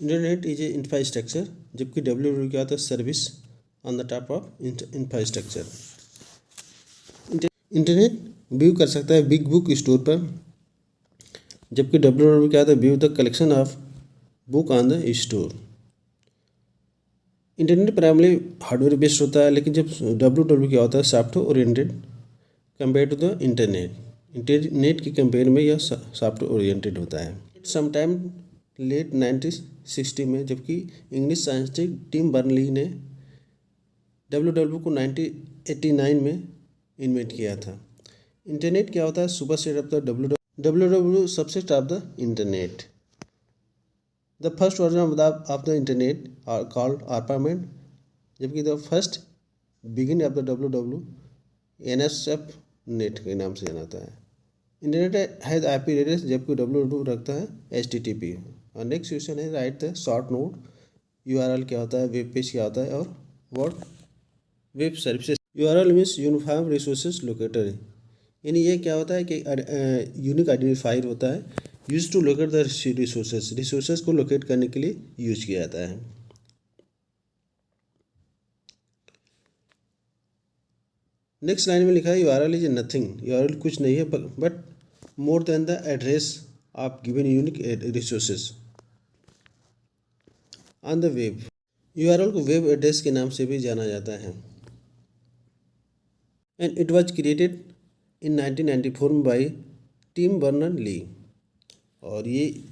Internet is a infrastructure, जबकि W क्या होता है, service on the top of infrastructure. Internet view कर सकता है बिग बुक स्टोर पर, जबकि डब्ल्यू क्या होता है, view the collection of book on the store. Internet primary hardware based होता है, लेकिन जब डब्ल्यू क्या होता है, software oriented compare to the internet के कंपेयर में यह सॉफ्टवेयर ओरिएंटेड होता है। समटाइम लेट 1960 में, जबकि इंग्लिश साइंटिस्ट टिम बर्नली ने डब्ल्यू को 1989 में इन्वेंट किया था। इंटरनेट क्या होता है, super set of the W subset of the internet. The first version of the internet are called ARPANET, जबकि the first begin of the W NSF net के नाम से जाना जाता है। इंटरनेट हैज IP एड्रेस, जबकि डब्ल्यू रखता है HTTP। और नेक्स्ट क्वेश्चन है write the short note. URL क्या होता है, वेब पेज क्या होता है, और what web services. URL means uniform resources locator, यानी ये क्या होता है कि यूनिक आइडेंटिफायर होता है, use to locate the resources को लोकेट करने के लिए यूज किया जाता है। नेक्स्ट लाइन में लिखा है URL इज नथिंग। URL कुछ नहीं है but more than the address of given unique resources on the web. URL को वेब एड्रेस के नाम से भी जाना जाता है। And it was created in 1994 में बाई टिम बर्नर-ली। और ये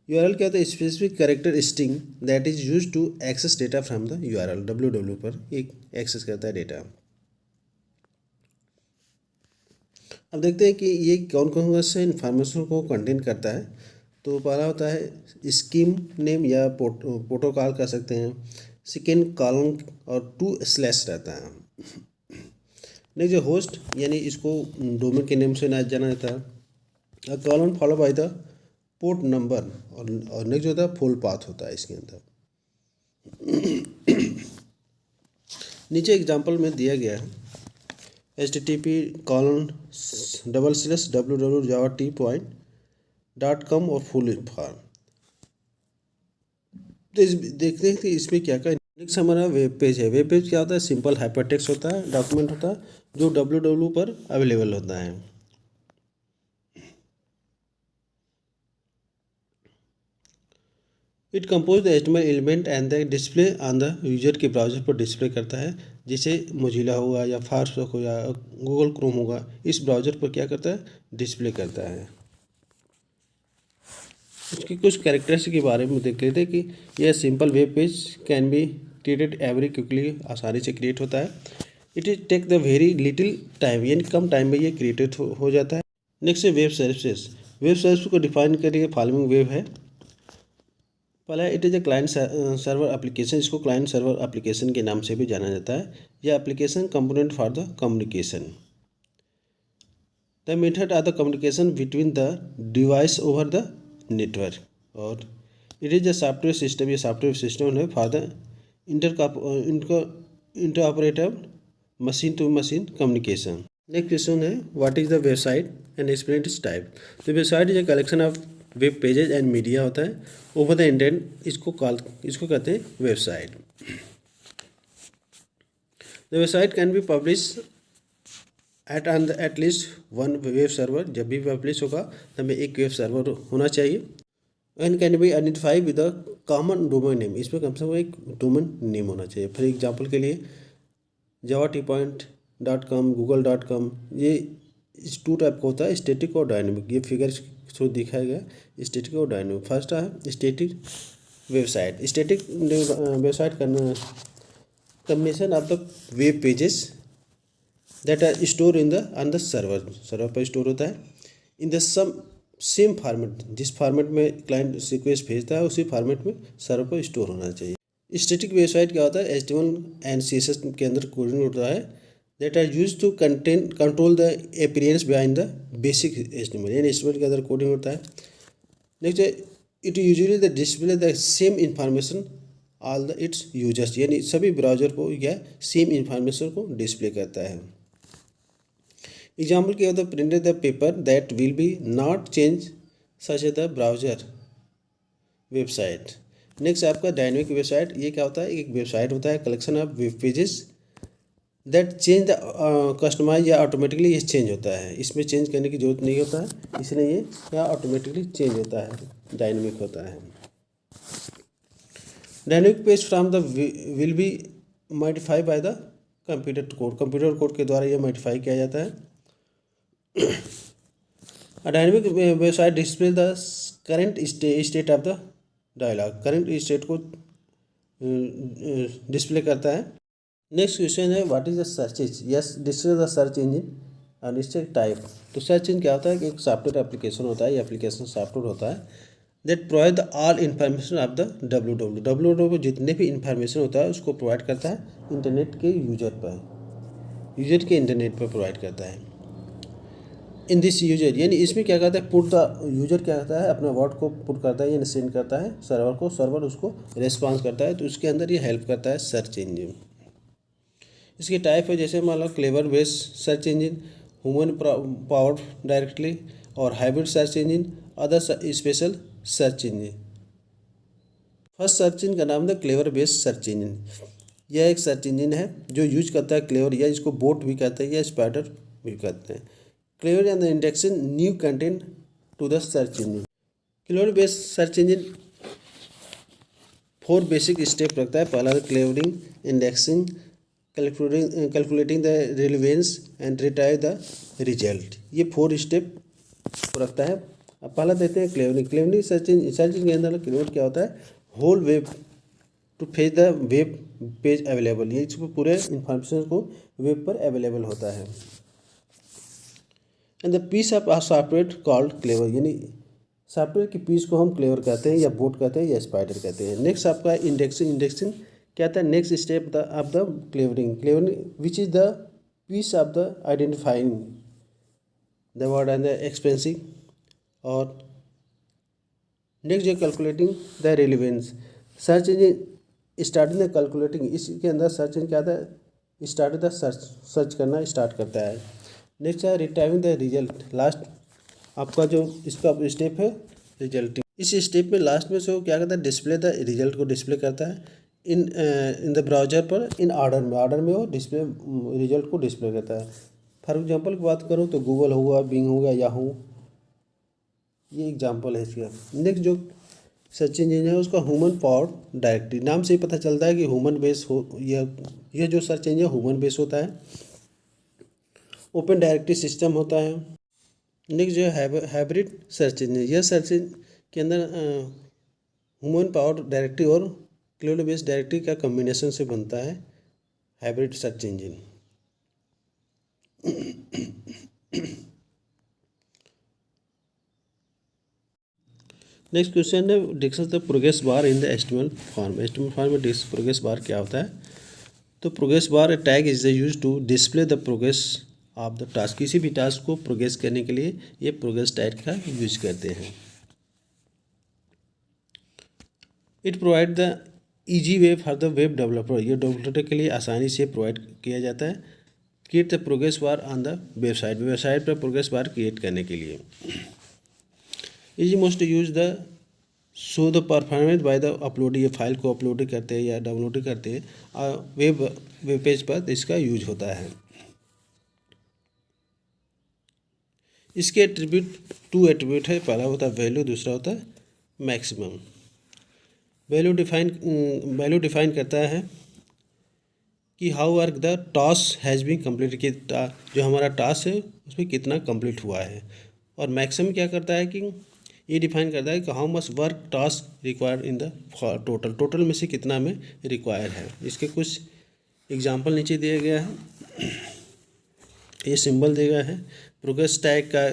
URL क्या होता है, specific character string that is use to access data from the URL। W पर एक एक्सेस करता है डेटा। अब देखते हैं कि ये कौन कौन से इन्फॉर्मेशन को कंटेन करता है। तो पहला होता है स्कीम नेम या प्रोटोकॉल कर सकते हैं। सेकेंड कॉलम और 2/ रहता है। नेक्स्ट जो होस्ट, यानी इसको डोमेन के नेम से ना जाना जाता है। Column follow by the port number, और नेक्स्ट जो होता है फुल पाथ होता है इसके अंदर। नीचे एग्जांपल में दिया गया है http://www.java.t.com और फुल फॉर्म। तो देखते हैं कि इसमें क्या क्या। नेक्स्ट हमारा वेब पेज है। वेब पेज क्या होता है, सिंपल हाइपरटेक्स्ट होता है, डॉक्यूमेंट होता है जो डब्ल्यू पर अवेलेबल होता है। It compose the HTML element and the display on the user के ब्राउज़र पर डिस्प्ले करता है, जैसे मोजिला होगा या फायरफॉक्स हो या गूगल क्रोम होगा, इस ब्राउज़र पर क्या करता है, डिस्प्ले करता है। इसकी कुछ कैरेक्टरिस्टिक के बारे में देख लेते हैं कि यह simple web page can be created every quickly, आसानी से क्रिएट होता है। It is take the very little time, यानी कम टाइम में ये क्रिएटेड हो जाता है। नेक्स्ट है वेब सर्विसेज। वेब सर्विस को डिफाइन करिए, फॉलोइंग वेब है। पहला it is a client server application, इसको क्लाइंट सर्वर एप्लीकेशन के नाम से भी जाना जाता है। यह application component for the communication, the method of the communication between the device over the network. और it is a software system, ये सॉफ्टवेयर सिस्टम है for the interoperative machine to machine communication. Next question है what is the website and explain its type. तो website is a collection of web pages and media होता है over the internet, इसको कहते हैं website. The website can be publish at least one web server, जब भी publish होगा तब में एक वेब सर्वर होना चाहिए। And can be identify with the common domain name, इसमें कम से कम एक डोमेन नेम होना चाहिए। फॉर एग्जाम्पल के लिए java.t.com, google.com, ये इस 2 टाइप का होता है, स्टैटिक और डायनेमिक। ये फिगर थ्रू दिखाया गया, स्टैटिक और डायनेमिक। फर्स्ट है स्टैटिक वेबसाइट। स्टैटिक वेबसाइट करना combination of the web pages that are store in the on the server पर स्टोर होता है इन द सेम फॉर्मेट, जिस फॉर्मेट में क्लाइंट रिक्वेस्ट भेजता है उसी फॉर्मेट में सर्वर पर स्टोर होना चाहिए। स्टैटिक वेबसाइट क्या होता है, HTML एंड CSS के अंदर कोडिंग होता है that are use to control the appearance behind the basic HTML, यानी HTML के अंदर कोडिंग होता है। Next it usually the display the same information all the its users, यानी सभी ब्राउजर को या सेम इंफॉर्मेशन को डिस्प्ले करता है। एग्जाम्पल क्या होता है, printed the paper that will be not change such A the browser website. Next आपका डायनेमिक वेबसाइट, ये क्या होता है, एक वेबसाइट होता है, collection of web pages that change the customise, या ऑटोमेटिकली ये चेंज होता है, इसमें चेंज करने की जरूरत नहीं होता है, इसलिए ये क्या ऑटोमेटिकली चेंज होता है, डायनेमिक होता है। Dynamic page from the will be modify by the computer code, computer code के द्वारा ये मॉडिफाई किया जाता है। Dynamic website display the current state of the dialogue, current state को डिस्प्ले करता है। नेक्स्ट क्वेश्चन है what is the searches, yes display the search engine और इससे टाइप। तो सर्च इंजन क्या होता है कि एक सॉफ्टवेयर एप्लीकेशन होता है, ये एप्लीकेशन सॉफ्टवेयर होता है that provide the all information of the W जितने भी इंफॉर्मेशन होता है उसको प्रोवाइड करता है इंटरनेट के यूजर पर, यूजर के इंटरनेट पर प्रोवाइड करता है। इन दिस यूजर यानी इसमें क्या करता है, पुट द यूजर क्या करता है, अपने वर्ड को पुट करता है यानी सेंड करता है सर्वर को, सर्वर उसको रेस्पॉन्स करता है, तो उसके अंदर ये हेल्प करता है सर्च इंजन। इसकी टाइप है जैसे मान लो crawler based search engine, human powered directly, और hybrid search engine, other special search engine. First search engine का नाम है क्लेवर बेस्ड सर्च इंजन। यह एक सर्च इंजन है जो यूज करता है क्लेवर, या इसको बोट भी कहते हैं या स्पाइडर भी कहते हैं। Crawler and the indexing new content to the search engine. Crawler based search engine 4 basic step रखता है। पहला crawling, indexing, calculating the relevance and retrieve the result, ये 4 स्टेप रखता है। अब पहला देखते हैं क्लेवरिंग। क्लेवरिंग सर्च इंजन के अंदर क्लेवर क्या होता है, whole web to fetch the web page available, ये इसको पूरे इंफॉर्मेशन को वेब पर अवेलेबल होता है। And the piece of software called crawler, यानी सॉफ्टवेयर की पीस को हम क्लेवर कहते हैं या बोट कहते हैं या स्पाइडर कहते हैं। नेक्स्ट आपका इंडेक्सिंग। इंडेक्सिंग क्या था, next step of the crawling. Crawling which is the piece of the identifying the word and the expensive, और नेक्स्ट जो calculating the relevance. Search engine starting the calculating, इसके अंदर search engine क्या था, start the search करना start करता है। Next है रिट्राइविंग द रिजल्ट, लास्ट आपका जो इसका स्टेप है रिजल्टिंग। इस स्टेप में लास्ट में से वो क्या करता है, डिस्प्ले द रिजल्ट को डिस्प्ले करता है इन द ब्राउजर पर इन ऑर्डर में, ऑर्डर में वो डिस्प्ले रिजल्ट को डिस्प्ले करता है। फॉर एग्जांपल की बात करूँ तो गूगल होगा, बिंग होगा, याहू, ये एग्जांपल है इसका। नेक्स्ट जो सर्च इंजन है उसका ह्यूमन पावर्ड डायरेक्टरी, नाम से ही पता चलता है कि ह्यूमन बेस हो, यह जो सर्च इंजन ह्यूमन बेस होता है। ओपन डायरेक्टरी सिस्टम होता है। नेक्स्ट जो है हाइब्रिड सर्च इंजन, यह सर्च के अंदर ह्यूमन पावर्ड डायरेक्टरी और क्लाउड बेस्ड डायरेक्टरी का कॉम्बिनेशन से बनता है hybrid search engine. Next question है discuss the progress bar in the HTML form. HTML form में प्रोग्रेस बार क्या होता है, तो progress bar tag is the use to display the progress of the task, किसी भी टास्क को progress करने के लिए ये प्रोग्रेस टैग का यूज करते हैं। It provide the easy way for the web developer, ये डेवलपर के लिए आसानी से प्रोवाइड किया जाता है। Create the progress bar on the website, website पर प्रोग्रेस बार क्रिएट करने के लिए। Easy most use the show the performance by the upload, ये फाइल को अपलोड करते हैं या डाउनलोड करते हैं और वेब पेज पर इसका यूज होता है। इसके एट्रीब्यूट 2 एट्रीब्यूट है, पहला होता है वैल्यू, दूसरा होता है मैक्सिमम। वैल्यू डिफाइन करता है कि how work the task has been complete, कि जो हमारा टास्क है उसमें कितना कंप्लीट हुआ है। और मैक्सिमम क्या करता है कि ये डिफाइन करता है कि how much work task required in the total, total में से कितना में रिक्वायर है। इसके कुछ एग्जांपल नीचे दिया गया है, ये सिंबल दिया गया है। प्रोग्रेस टैग का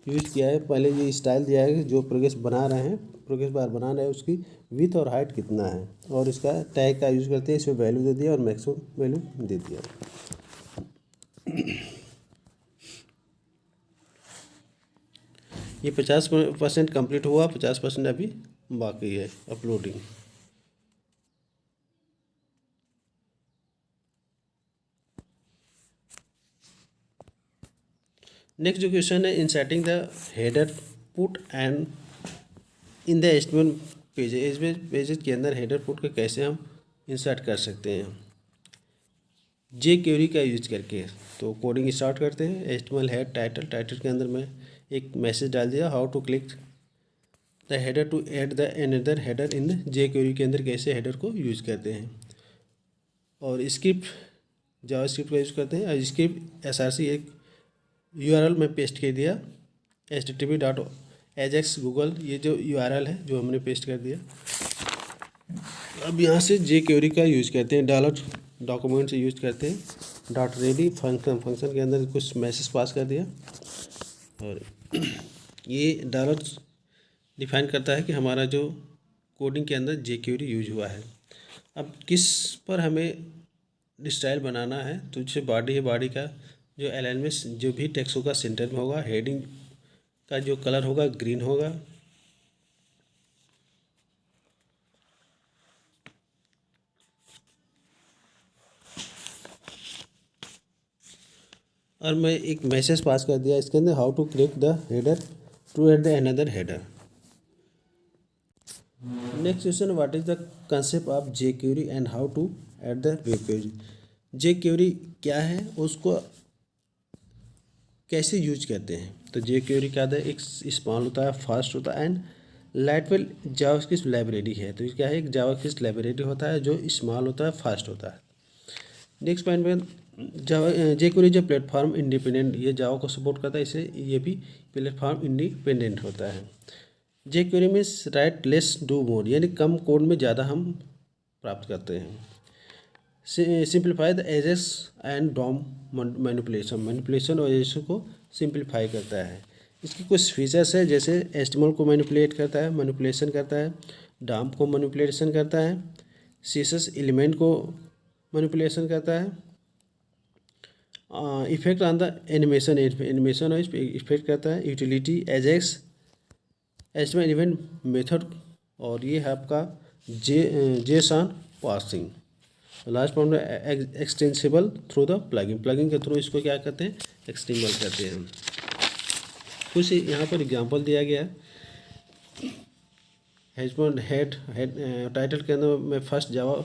यूज किया है, पहले ये स्टाइल दिया है कि जो प्रोग्रेस बना रहे हैं, प्रोग्रेस बार बना रहे हैं उसकी विथ और हाइट कितना है, और इसका टैग का यूज करते हैं, इसमें वैल्यू दे दिया और मैक्सिमम वैल्यू दे दिया। ये 50% कंप्लीट हुआ, 50% अभी बाकी है अपलोडिंग। नेक्स्ट जो क्वेश्चन है inserting the header put and in the HTML pages pages के अंदर हेडर फुट के कैसे हम इंसर्ट कर सकते हैं जे क्वेरी का यूज करके। तो कोडिंग स्टार्ट करते हैं। एचटीएमएल हेड टाइटल के अंदर मैं एक मैसेज डाल दिया, how to click the header to add the another header in the J query के अंदर कैसे हेडर को यूज करते हैं। और स्क्रिप्ट जावास्क्रिप्ट का यूज़ करते हैं। और स्क्रिप्ट एसआरसी एक यूआरएल में पेस्ट कर दिया, http://ajax गूगल, ये जो यूआरएल है जो हमने पेस्ट कर दिया। अब यहाँ से जे क्वेरी का यूज़ करते हैं, डॉलर डॉक्यूमेंट से यूज़ करते हैं। डॉट रेडी फंक्शन के अंदर कुछ मैसेज पास कर दिया और ये डॉलर डिफाइन करता है कि हमारा जो कोडिंग के अंदर जे क्वेरी यूज हुआ है। अब किस पर हमें स्टाइल बनाना है, तो जैसे बॉडी है, बॉडी का जो अलाइनमेंट जो भी टेक्स्ट होगा सेंटर में होगा। हेडिंग का जो कलर होगा ग्रीन होगा। और मैं एक मैसेज पास कर दिया इसके अंदर, how to click the header to add the another header. Next question, what is the concept of jQuery and how to add the web page. JQuery क्या है, उसको कैसे यूज करते हैं। तो जे क्वेरी क्या है, एक स्मॉल होता है, फास्ट होता है एंड लाइटवेट जावास्क्रिप्ट लाइब्रेरी है। तो क्या है, एक जावास्क्रिप्ट लाइब्रेरी होता है जो स्मॉल होता है, फास्ट होता है। नेक्स्ट पॉइंट में जे क्वेरी जो प्लेटफॉर्म इंडिपेंडेंट, ये जावा को सपोर्ट करता है, इसे ये भी प्लेटफॉर्म इंडिपेंडेंट होता है। J query means write less do more, यानी कम कोड में ज़्यादा हम प्राप्त करते हैं। सिंप्लीफाई द एजेस एंड डॉम मैनिपुलेशन और एजेस को सिंप्लीफाई करता है। इसकी कुछ फीचर्स है, जैसे एचटीएमएल को मैनिपुलेट करता है, मैनिपुलेशन करता है, डॉम को मैनिपुलेशन करता है, सीएसएस एलिमेंट को मैनिपुलेशन करता है, effect on the animation effect करता है, utility Ajax HTML event method, और ये है आपका जेसन पासिंग। लास्ट पॉइंट में एक्सटेंसिबल थ्रू द प्लगिंग के थ्रू इसको क्या करते हैं, एक्सटेंबल करते हैं। कुछ यहाँ पर एग्जांपल दिया गया है। हेड टाइटल के अंदर मैं फर्स्ट जावा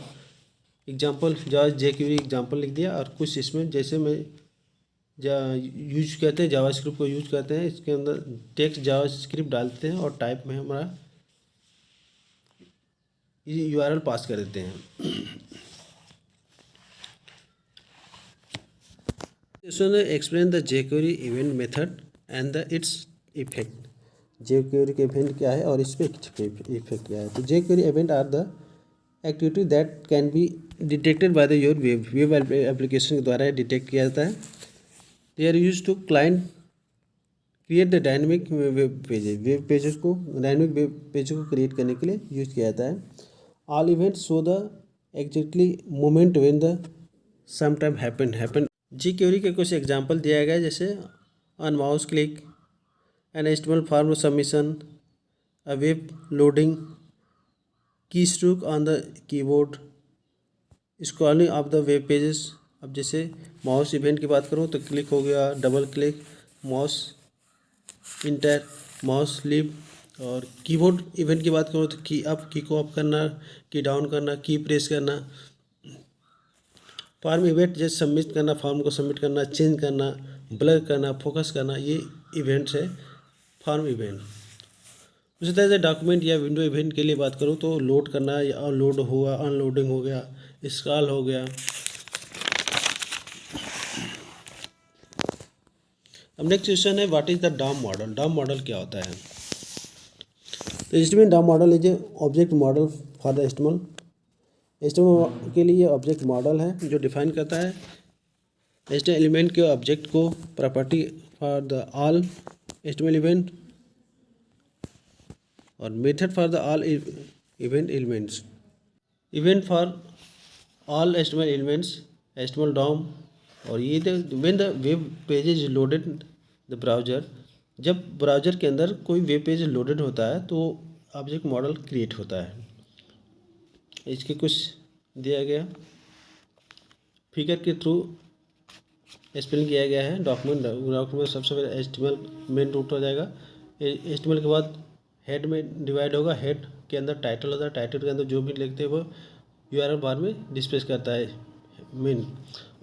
जे क्वेरी एग्जांपल लिख दिया, और कुछ इसमें जैसे मैं यूज करते हैं जावास्क्रिप्ट को यूज करते हैं, इसके अंदर टेक्स्ट जावास्क्रिप्ट डालते हैं और टाइप में हमारा यूआरएल पास कर देते हैं। Explain the J query event method and the its effect. J query के इवेंट क्या है और इस पर इफेक्ट क्या है। तो J query event are the activity that can be detected by the your web application के द्वारा डिटेक्ट किया जाता है। They are use to client create the dynamic web pages को डायनेमिक वेब पेजेस को क्रिएट करने के लिए यूज किया जाता है। All events show the exactly moment when the some time happen. J query के कुछ एग्जांपल दिया गया है, जैसे on mouse click, an HTML form submission, a web loading, key stroke on the keyboard, scrolling of the web pages. अब जैसे mouse event की बात करूँ तो क्लिक हो गया, double click, mouse inter, mouse leave. और कीबोर्ड इवेंट की बात करूँ तो की अप, की को अप करना, की डाउन करना, की प्रेस करना। फॉर्म इवेंट जैसे सबमिट करना, फॉर्म को सबमिट करना, चेंज करना, ब्लर करना, फोकस करना, ये इवेंट्स है फॉर्म इवेंट। उसी तरह से डॉक्यूमेंट या विंडो इवेंट के लिए बात करूँ तो लोड करना या लोड हुआ, अनलोडिंग हो गया, स्क्रॉल हो गया। अब नेक्स्ट क्वेश्चन है, what is the DOM model. DOM model क्या होता है। तो HTML DOM model is a object model for the HTML के लिए ऑब्जेक्ट मॉडल है जो डिफाइन करता है एचटीएमएल एलिमेंट के ऑब्जेक्ट को, property for the all HTML event, और method for the all event elements, event for all HTML elements, HTML DOM. और ये when the web page is loaded the browser, जब browser के अंदर कोई web page loaded होता है तो ऑब्जेक्ट मॉडल क्रिएट होता है। इसके कुछ दिया गया फिगर के थ्रू एक्सप्लेन किया गया है। डॉक्यूमेंट सबसे पहले एचटीएमएल मेन रूट हो जाएगा। एचटीएमएल के बाद हेड में डिवाइड होगा, हेड के अंदर टाइटल होता है, टाइटल के अंदर जो भी लिखते हैं वो यूआरएल बार में डिस्प्ले करता है मेन।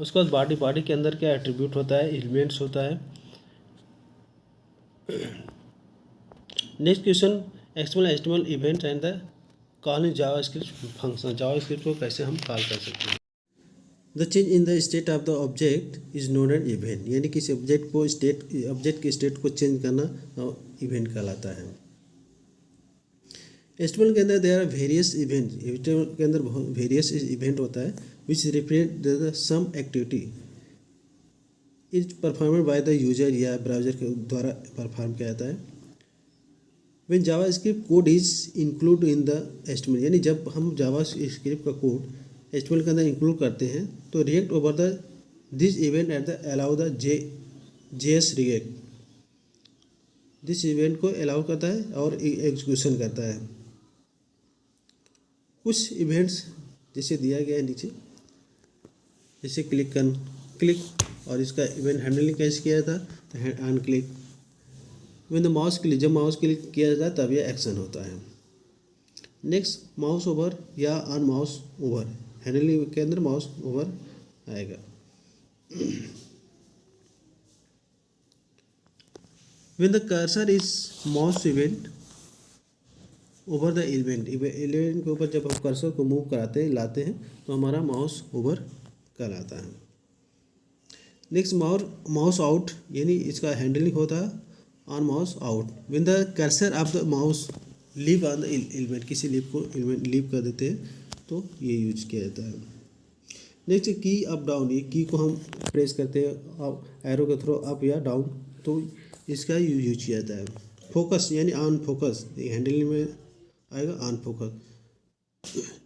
उसके बाद बॉडी, बॉडी के अंदर क्या एट्रीब्यूट होता है, एलिमेंट्स होता है। Next question, external HTML event and the call in JavaScript function. JavaScript को कैसे हम कॉल कर सकते हैं। The change in the state of the object is known an event, यानी किसी ऑब्जेक्ट को ऑब्जेक्ट के स्टेट को चेंज करना इवेंट कहलाता है। एचटीएमएल के अंदर there are various event, HTML के अंदर वेरियस इवेंट होता है which represent the some activity is performed by the user या ब्राउजर के द्वारा परफॉर्म किया जाता है। When JavaScript code is include in the HTML, यानी जब हम जावास्क्रिप्ट का कोड एचटीएमएल के अंदर इंक्लूड करते हैं तो react over the this event at the allow the JS react, this event को अलाउ करता है और एग्जीक्यूशन करता है। कुछ इवेंट्स जैसे दिया गया है नीचे, जैसे क्लिक, और इसका इवेंट हैंडलिंग कैसे किया था, तो on click. When the mouse click, जब माउस क्लिक किया जाता है तब यह एक्शन होता है। नेक्स्ट माउस ओवर या ऑन माउस ओवर, हैंडलिंग के अंदर माउस ओवर आएगा। When the cursor is mouse event over the element, element के ऊपर जब हम कर्सर को मूव कराते हैं, लाते हैं, तो हमारा माउस ओवर कहलाता है। नेक्स्ट माउस आउट, यानी इसका हैंडलिंग होता है on mouse out. When the cursor of the mouse leave on the element, किसी लीव को एलिमेंट लीव कर देते हैं तो ये यूज किया जाता है। नेक्स्ट की अप डाउन, ये की को हम प्रेस करते हैं अप एरो के थ्रू अप या डाउन, तो इसका यूज किया जाता है। फोकस यानी ऑन फोकस, हैंडलिंग में आएगा on focus.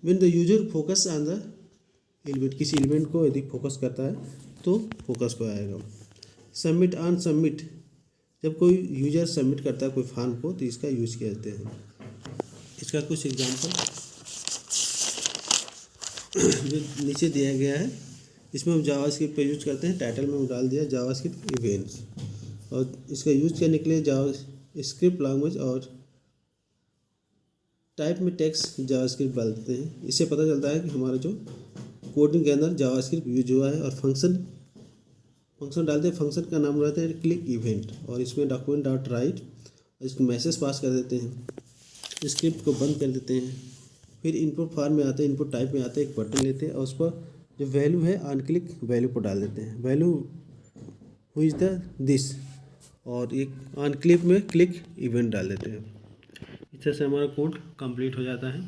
When the user focus on the element, किसी एलिमेंट को यदि फोकस करता है तो फोकस पर आएगा। सबमिट ऑन सबमिट, जब कोई यूजर सबमिट करता है कोई फॉर्म को तो इसका यूज किया जाते हैं। इसका कुछ एग्जांपल जो नीचे दिया गया है, इसमें हम जावास्क्रिप्ट का यूज करते हैं। टाइटल में हम डाल दिया जावास्क्रिप्ट इवेंट्स, और इसका यूज करने के लिए जावास्क्रिप्ट लैंग्वेज और टाइप में टेक्स्ट जावास्क्रिप्ट डालते हैं। इससे पता चलता है कि हमारा जो कोडिंग के अंदर जावास्क्रिप्ट यूज हुआ है। और फंक्शन डालते हैं, फंक्शन का नाम रहता है क्लिक इवेंट, और इसमें डॉक्यूमेंट डॉट राइट, इसको मैसेज पास कर देते हैं, स्क्रिप्ट को बंद कर देते हैं। फिर इनपुट फॉर्म में आते हैं, इनपुट टाइप में आते हैं, एक बटन लेते हैं और उस पर जो वैल्यू है ऑन क्लिक वैल्यू को डाल देते हैं, value who is the this, और एक ऑन क्लिक में क्लिक इवेंट डाल देते हैं। इस तरह से हमारा कोड कंप्लीट हो जाता है।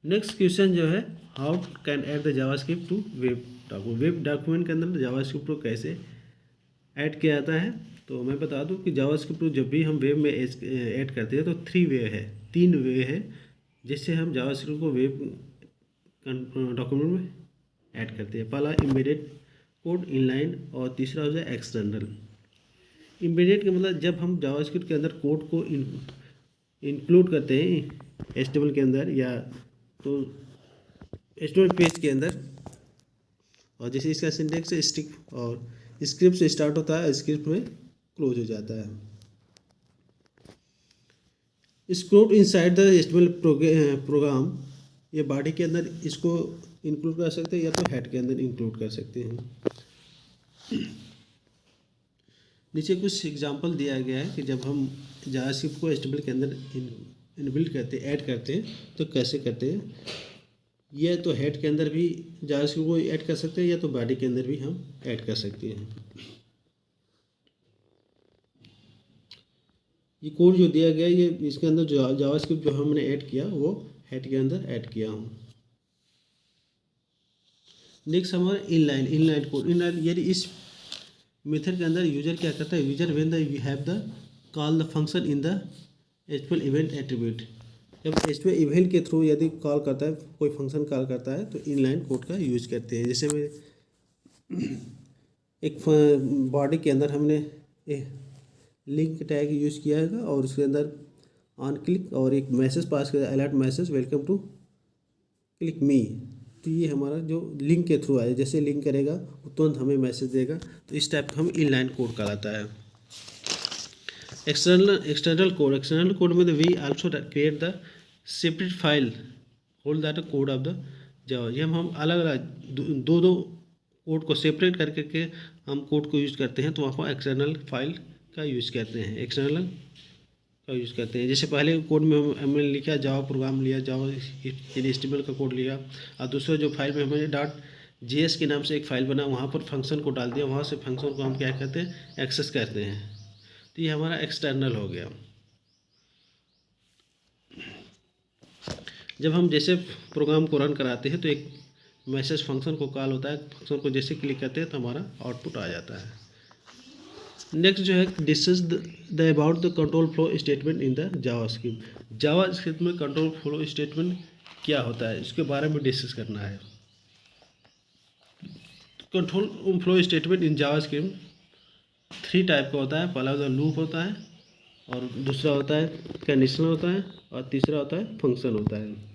नेक्स्ट क्वेश्चन जो है, how can add the JavaScript to web document. Web document के अंदर जावास्क्रिप्ट को कैसे ऐड किया जाता है, तो मैं बता दूं कि जावास्क्रिप्ट को जब भी हम वेब में ऐड करते हैं तो 3 वे है जिससे हम जावास्क्रिप्ट को वेब डॉक्यूमेंट में ऐड करते हैं। पहला एम्बेडेड कोड, इनलाइन, और तीसरा हो जाए एक्सटर्नल। एम्बेडेड का मतलब जब हम जावास्क्रिप्ट के अंदर कोड को इंक्लूड करते हैं एचटीएमएल के अंदर, या तो एचटीएमएल पेज के अंदर, और जैसे इसका सिंटेक्स स्टिक और स्क्रिप्ट से स्टार्ट होता है, स्क्रिप्ट में क्लोज हो जाता है। Script inside the HTML programme, ये बॉडी के अंदर इसको इंक्लूड कर सकते हैं या तो हेड के अंदर इंक्लूड कर सकते हैं। नीचे कुछ एग्जांपल दिया गया है कि जब हम जावास्क्रिप्ट को एचटीएमएल के अंदर इनबिल्ड करते हैं, ऐड करते हैं, तो कैसे करते हैं। यह तो हेड के अंदर भी जावास्क्रिप्ट को ऐड कर सकते हैं या तो बॉडी के अंदर भी हम ऐड कर सकते हैं। ये कोड जो दिया गया है, ये इसके अंदर जो जावास्क्रिप्ट जो हमने ऐड किया वो हेड के अंदर ऐड किया हूँ। नेक्स्ट हमारा इनलाइन कोड। इनलाइन यानी इस मेथड के अंदर यूजर क्या करता है, user when the you have the call the function in the HTML event attribute, जब एचटीएमएल इवेंट के थ्रू यदि कॉल करता है, कोई फंक्शन कॉल करता है, तो इनलाइन कोड का यूज करते हैं। जैसे मैं एक बॉडी के अंदर हमने लिंक टैग यूज किया है और उसके अंदर ऑन क्लिक और एक मैसेज पास कर, alert message welcome to click me, तो ये हमारा जो लिंक के थ्रू आए, जैसे लिंक करेगा तुरंत हमें मैसेज देगा, तो इस टाइप का हम इनलाइन कोड कहलाता है। external code में we also create the separate file hold that code of the Java। ये हम अलग अलग दो कोड को सेपरेट करके के हम कोड को यूज़ करते हैं, तो वहाँ पर एक्सटर्नल फाइल का यूज़ करते हैं, एक्सटर्नल का यूज़ करते हैं। जैसे पहले कोड में हमने लिखा जावा प्रोग्राम लिया, जावा HTML का कोड लिया, और दूसरा जो फाइल में हमने .js के नाम से एक फ़ाइल बना, वहाँ पर फंक्शन को डाल दिया, वहाँ से फंक्शन को हम क्या करते हैं, एक्सेस करते हैं। तो ये हमारा एक्सटर्नल हो गया। जब हम जैसे प्रोग्राम को रन कराते हैं तो एक मैसेज फंक्शन को कॉल होता है, फंक्शन को जैसे क्लिक करते हैं तो हमारा आउटपुट आ जाता है। नेक्स्ट जो है discuss the about the control flow statement in the JavaScript. JavaScript में कंट्रोल फ्लो स्टेटमेंट क्या होता है, इसके बारे में डिस्कस करना है। Control flow statement in JavaScript 3 type का होता है। पहला होता है लूप होता है, और दूसरा होता है कंडीशनल होता है, और तीसरा होता है फंक्शन होता है।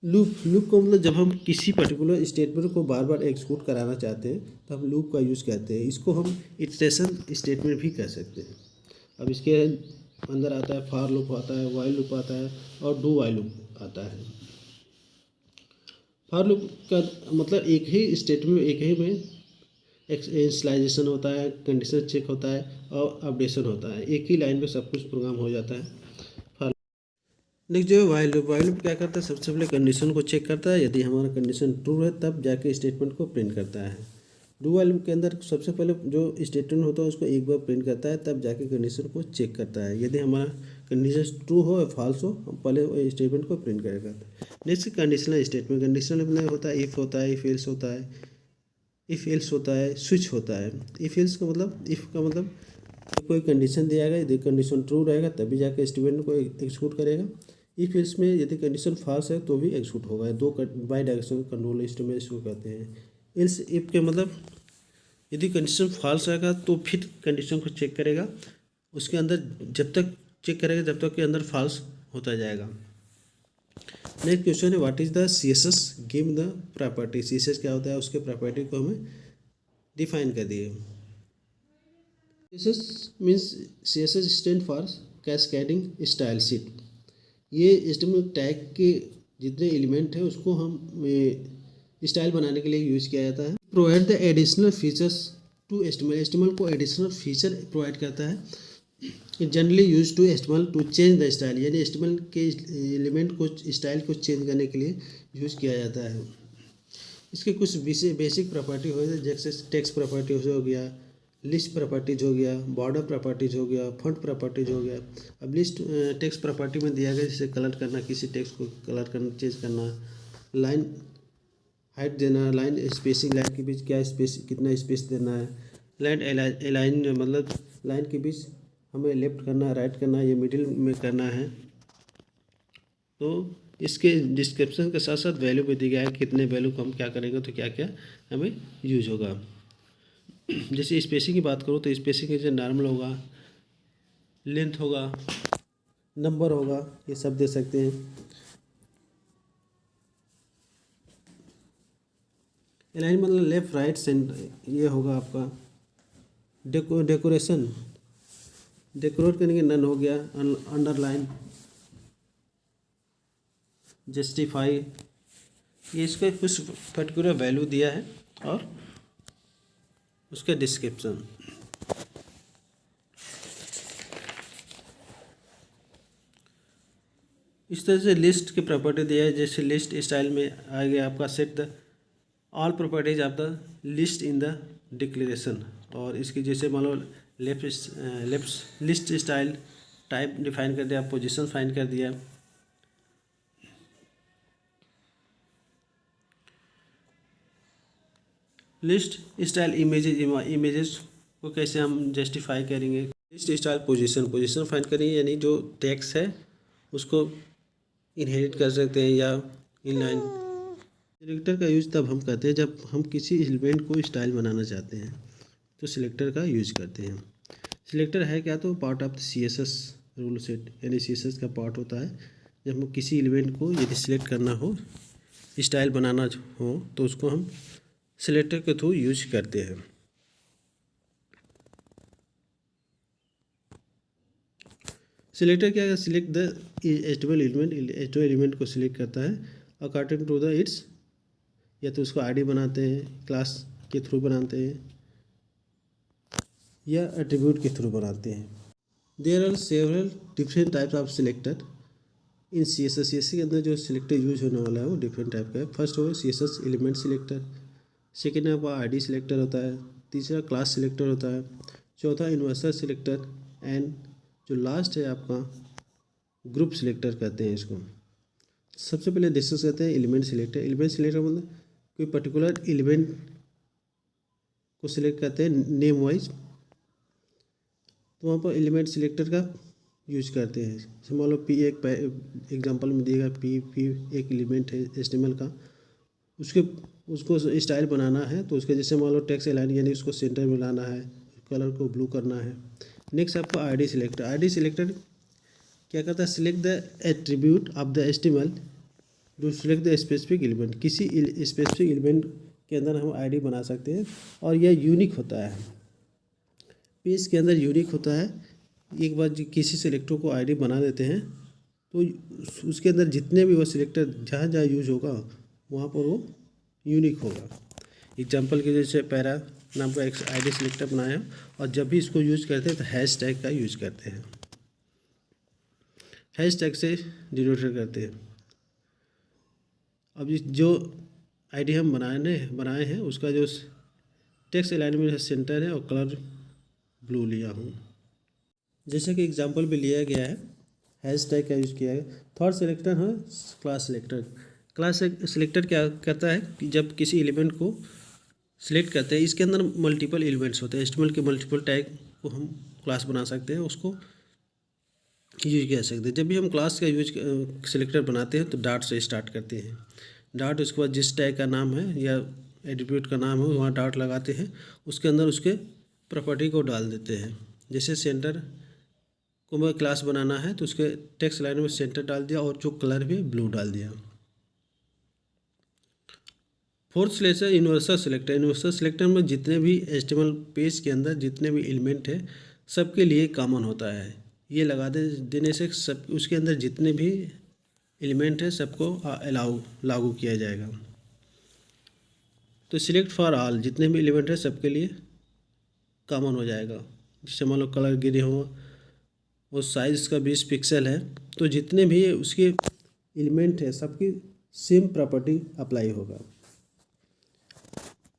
लूप को मतलब जब हम किसी पर्टिकुलर स्टेटमेंट को बार बार एग्जीक्यूट कराना चाहते हैं तो हम लूप का यूज़ करते हैं। इसको हम इटरेशन स्टेटमेंट भी कह सकते हैं। अब इसके अंदर आता है फॉर लूप आता है, वाइल लूप आता है, और डू वाइल लूप आता है। फॉर लूप का मतलब एक ही स्टेटमेंट, एक ही में इनिशियलाइजेशन होता है, कंडीशन चेक होता है, और अपडेशन होता है। एक ही लाइन में सब कुछ प्रोग्राम हो जाता है। नेक्स्ट जो है वाइल लूप क्या करता है, सबसे पहले कंडीशन को चेक करता है, यदि हमारा कंडीशन ट्रू है तब जाके स्टेटमेंट को प्रिंट करता है। डू वाइल लूप के अंदर सबसे पहले जो स्टेटमेंट होता है उसको एक बार प्रिंट करता है, तब जाके कंडीशन को चेक करता है। यदि हमारा कंडीशन ट्रू हो या फॉल्स हो, हम पहले स्टेटमेंट को प्रिंट करेगा। Next conditional statement. कंडीशनल में होता है इफ़ होता है, इफ़ एल्स होता है, इफ़ एल्स होता है, स्विच होता है। इफ़ एल्स का मतलब, इफ़ का मतलब कोई कंडीशन दिया गया, यदि कंडीशन ट्रू रहेगा तभी जाके स्टेटमेंट को एग्जीक्यूट करेगा। इफ एल्स में यदि कंडीशन फॉल्स है तो भी एग्जीक्यूट होगा। दो बाई डायरेक्शनल कंट्रोल स्टेटमेंट इसको कहते हैं। एल्स इफ के मतलब यदि कंडीशन फॉल्स रहेगा तो फिर कंडीशन को चेक करेगा, उसके अंदर जब तक चेक करेगा जब तक के अंदर फॉल्स होता जाएगा। नेक्स्ट क्वेश्चन है what is the CSS give the property. CSS क्या होता है, उसके प्रॉपर्टी को हमें डिफाइन कर दिए। CSS stand for cascading style sheet. ये HTML टैग के जितने एलिमेंट हैं उसको हम स्टाइल बनाने के लिए यूज़ किया जाता है। Provide the additional features to HTML को एडिशनल फीचर प्रोवाइड करता है। Generally use to HTML to change the style, यानी HTML के एलिमेंट को स्टाइल को चेंज करने के लिए यूज़ किया जाता है। इसके कुछ बेसिक प्रॉपर्टी हो गए, जैसे टेक्स्ट प्रॉपर्टी हो गया, लिस्ट प्रॉपर्टीज हो गया, बॉर्डर प्रॉपर्टीज हो गया, फॉन्ट प्रॉपर्टीज हो गया। अब लिस्ट टेक्स्ट प्रॉपर्टी में दिया गया जैसे कलर करना, किसी टेक्स्ट को कलर करना, चेंज करना, लाइन हाइट देना, लाइन स्पेसिंग, लाइन के बीच क्या स्पेस, कितना स्पेस देना है, लाइन अलाइन मतलब लाइन के बीच हमें लेफ्ट करना, राइट करना, ये मिडिल में करना है। तो इसके डिस्क्रिप्शन के साथ साथ वैल्यू भी दी गया है, कितने वैल्यू को हम क्या करेंगे तो क्या क्या हमें यूज होगा। जैसे स्पेसिंग की बात करूँ तो स्पेसिंग जैसे नॉर्मल होगा, लेंथ होगा, नंबर होगा, ये सब दे सकते हैं। अलाइन मतलब लेफ्ट राइट सेंटर, ये होगा आपका। डेकोरेशन, डेकोरेट करने के नन हो गया, अंडरलाइन, जस्टिफाई, ये इसका कुछ पर्टिकुलर वैल्यू दिया है और उसका डिस्क्रिप्शन। इस तरह से लिस्ट की प्रॉपर्टी दिया है, जैसे लिस्ट स्टाइल में आ गया आपका set the all properties of the list in the declaration. और इसकी जैसे मान लो left list style type define कर दिया, पोजीशन फाइन कर दिया। लिस्ट स्टाइल इमेजेस को कैसे हम जस्टिफाई करेंगे। लिस्ट स्टाइल पोजीशन फाइन करेंगे, यानी जो टेक्स्ट है उसको इनहेरिट कर सकते हैं या इनलाइन। सिलेक्टर का यूज़ तब हम करते हैं जब हम किसी एलिमेंट को स्टाइल बनाना चाहते हैं तो सिलेक्टर का यूज़ करते हैं। सिलेक्टर है क्या, तो part of CSS rule set, यानी CSS का पार्ट होता है। जब हम किसी एलिमेंट को यदि सिलेक्ट करना हो, स्टाइल बनाना हो, तो उसको हम सिलेक्टर के थ्रू यूज करते हैं। सिलेक्टर क्या है, सिलेक्ट द एचटीएमएल एलिमेंट को सिलेक्ट करता है अकॉर्डिंग टू द इट्स, या तो उसको आईडी बनाते हैं, क्लास के थ्रू बनाते हैं, या एट्रीब्यूट के थ्रू बनाते हैं। There are several different types of selector in CSS के अंदर जो सिलेक्टर यूज होने वाला है वो डिफरेंट टाइप का है। फर्स्ट हो CSS एलिमेंट सिलेक्टर, सेकेंड आपका आईडी सिलेक्टर होता है, तीसरा क्लास सिलेक्टर होता है, चौथा यूनिवर्सल सिलेक्टर, एंड जो लास्ट है आपका ग्रुप सिलेक्टर कहते हैं इसको। सबसे पहले डिस्कस करते हैं एलिमेंट सिलेक्टर। एलिमेंट सिलेक्टर मतलब कोई पर्टिकुलर एलिमेंट को सिलेक्ट करते हैं नेम वाइज, तो वहाँ पर एलिमेंट सिलेक्टर का यूज करते हैं। जैसे मान लो पी एक एग्जांपल में दिएगा, पी एक एलिमेंट है HTML का, उसको स्टाइल बनाना है, तो उसके जैसे मान लो टेक्स्ट अलाइन यानी उसको सेंटर में लाना है, कलर को ब्लू करना है। नेक्स्ट आपको आईडी सिलेक्टर। आईडी सिलेक्टर क्या करता है, select the attribute of the HTML to select the specific element. किसी स्पेसिफिक एलिमेंट के अंदर हम आईडी बना सकते हैं, और यह यूनिक होता है, पेज के अंदर यूनिक होता है। एक बार किसी सिलेक्टर को आईडी बना देते हैं तो उसके अंदर जितने भी वो सिलेक्टर जहाँ जहाँ यूज होगा वहाँ पर वो यूनिक होगा। एग्जांपल के जैसे पैरा नाम का एक आईडी सिलेक्टर बनाया, और जब भी इसको यूज करते हैं तो हैश टैग का यूज करते हैं, हैश टैग से डिनोट करते हैं। अब जो आईडी हम बनाए हैं उसका जो टेक्स्ट अलाइनमेंट है सेंटर है, और कलर ब्लू लिया हूँ। जैसे कि एग्जांपल में लिया गया है, हैश टैग का यूज़ किया है। थर्ड सिलेक्टर है क्लास सिलेक्टर। क्लास सिलेक्टर क्या करता है कि जब किसी एलिमेंट को सिलेक्ट करते हैं, इसके अंदर मल्टीपल एलिमेंट्स होते हैं, HTML के मल्टीपल टैग को हम क्लास बना सकते हैं, उसको यूज कर सकते हैं। जब भी हम क्लास का यूज सिलेक्टर बनाते हैं तो डॉट से स्टार्ट करते हैं। डॉट, उसके बाद जिस टैग का नाम है या एट्रीब्यूट का नाम है वहाँ डॉट लगाते हैं, उसके अंदर उसके प्रॉपर्टी को डाल देते हैं। जैसे सेंटर को मैं क्लास बनाना है तो उसके टेक्स्ट लाइन में सेंटर डाल दिया, और जो कलर भी ब्लू डाल दिया। Fourth selector universal selector. Universal selector में जितने भी HTML पेज के अंदर जितने भी एलिमेंट है सबके लिए कॉमन होता है। ये लगा देने से सब उसके अंदर जितने भी एलिमेंट है सबको लागू किया जाएगा। तो सिलेक्ट फॉर ऑल, जितने भी एलिमेंट है सबके लिए कॉमन हो जाएगा। जैसे मान लो कलर ग्रे हो, वो साइज़ का 20 पिक्सल है, तो जितने भी उसके एलिमेंट है सबकी सेम प्रॉपर्टी अप्लाई होगा।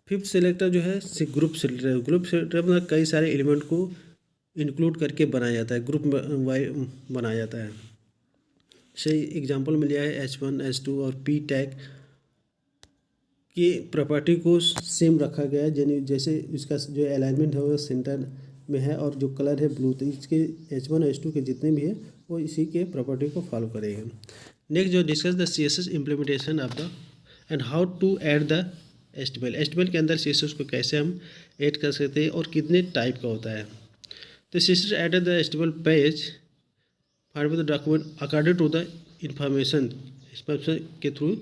फिफ्थ सिलेक्टर जो है ग्रुप सिलेक्टर। ग्रुप सिलेक्टर में कई सारे एलिमेंट को इंक्लूड करके बनाया जाता है, ग्रुप बनाया जाता है। जैसे एग्जांपल में लिया है H1, H2 और P टैग की प्रॉपर्टी को सेम रखा गया है, जैसे इसका जो अलाइनमेंट है वो सेंटर में है, और जो कलर है ब्लू, तो इसके H1 H2 के जितने भी है वो इसी के प्रॉपर्टी को फॉलो करेगा। नेक्स्ट जो discuss the CSS implementation of the and how to add the HTML के अंदर CSS को कैसे हम ऐड कर सकते हैं और कितने टाइप का होता है। तो CSS added the HTML page find the document according to the information के थ्रू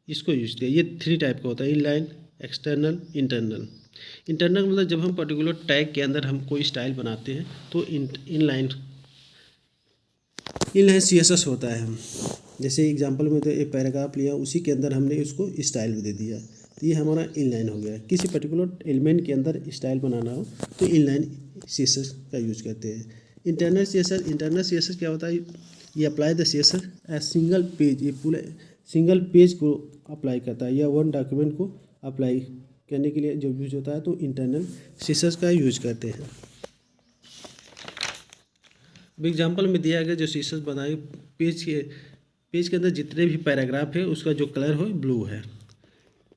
इसको यूज किया। ये 3 टाइप का होता है, इनलाइन, एक्सटर्नल, इंटरनल। इंटरनल मतलब जब हम पर्टिकुलर टैग के अंदर हम कोई स्टाइल बनाते हैं तो इनलाइन CSS होता है। जैसे एग्जांपल में तो एक पैराग्राफ लिया, उसी के अंदर हमने उसको स्टाइल भी दे दिया, तो ये हमारा इनलाइन हो गया। किसी पर्टिकुलर एलिमेंट के अंदर स्टाइल बनाना हो तो इनलाइन CSS का यूज करते हैं। इंटरनल CSS क्या होता है, ये apply the CSS a single page, ये पूरे सिंगल पेज को अप्लाई करता है, या वन डॉक्यूमेंट को अप्लाई करने के लिए जो यूज होता है, तो इंटरनल CSS का यूज करते हैं। एग्जाम्पल में दिया गया जो CSS बनाए, पेज के अंदर जितने भी पैराग्राफ है उसका जो कलर हो ब्लू है।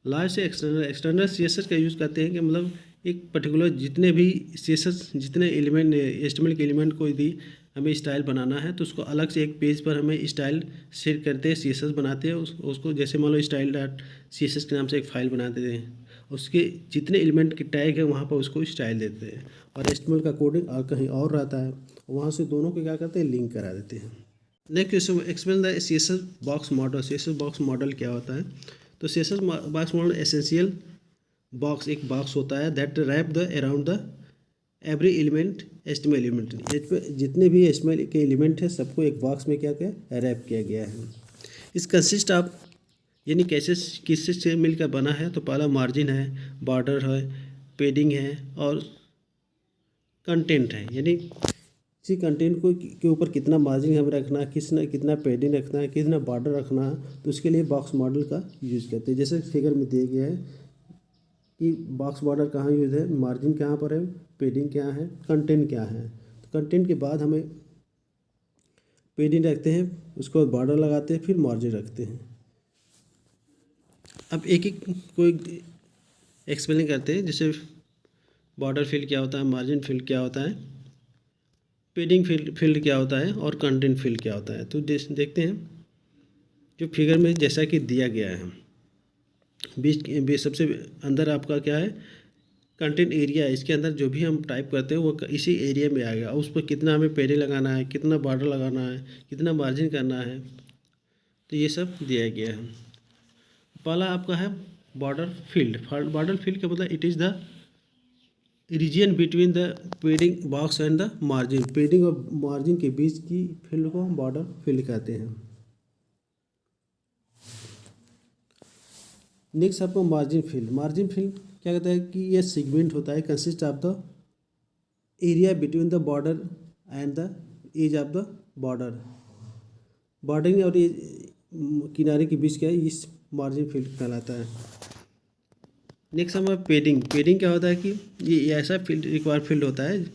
लास्ट से एक्सटर्नल CSS का यूज़ करते हैं कि मतलब एक पर्टिकुलर जितने भी CSS जितने एलिमेंट HTML के एलिमेंट को यदि हमें स्टाइल बनाना है तो उसको अलग से एक पेज पर हमें स्टाइल सेट करते हैं, CSS बनाते हैं उसको जैसे मान लो style.css के नाम से एक फाइल बना देते हैं, उसके जितने एलिमेंट के टैग है वहाँ पर उसको स्टाइल देते हैं, और HTML का कोडिंग और कहीं और रहता है, वहाँ से दोनों को क्या करते हैं, लिंक करा देते हैं। Next explain the CSS box model. CSS box model क्या होता है, तो CSS box model essential box, एक बॉक्स होता है that wrap the around the every element HTML element, जितने भी HTML के एलिमेंट हैं सबको एक बॉक्स में क्या क्या रैप किया गया है। इस कंसिस्ट ऑफ यानी कैसे किससे से मिलकर बना है, तो पहला मार्जिन है, बॉर्डर है, पेडिंग है और कंटेंट है। यानी किसी कंटेंट को के ऊपर कितना मार्जिन हमें रखना है, कितना पेडिंग रखना है, कितना बॉर्डर रखना है, तो उसके लिए बॉक्स मॉडल का यूज़ करते हैं। जैसे फिगर में दिया गया है कि बॉक्स बॉर्डर कहाँ यूज़ है, मार्जिन कहाँ पर है, पेडिंग क्या है, कंटेंट क्या है। तो कंटेंट के बाद हमें पेडिंग रखते हैं, उसके बाद बॉर्डर लगाते हैं, फिर मार्जिन रखते हैं। अब एक एक कोई एक्सप्लेन करते हैं। जैसे बॉर्डर फील्ड क्या होता है, मार्जिन फील्ड क्या होता है, पेडिंग फील्ड क्या होता है और कंटेंट फील्ड क्या होता है। तो देखते हैं जो फिगर में जैसा कि दिया गया है, बीच सबसे अंदर आपका क्या है, कंटेंट एरिया है। इसके अंदर जो भी हम टाइप करते हैं वो इसी एरिया में आएगा। उस पर कितना हमें पेडिंग लगाना है, कितना बॉर्डर लगाना है, कितना मार्जिन करना है, तो ये सब दिया गया है। पहला आपका है बॉर्डर फील्ड। बॉर्डर फील्ड का मतलब it is the region between the पेडिंग box and the margin. पेडिंग और मार्जिन के बीच की फील्ड को हम बॉर्डर फील्ड कहते हैं। नेक्स्ट आपको मार्जिन फील्ड। मार्जिन फील्ड क्या कहता है कि यह सेगमेंट होता है, consist of the area between the border and the edge of the border. Bordering और किनारे के बीच क्या है, इस मार्जिन फील्ड कहलाता है। नेक्स्ट हमारा पेडिंग। पेडिंग क्या होता है कि ये ऐसा फील्ड रिक्वायर्ड फील्ड होता है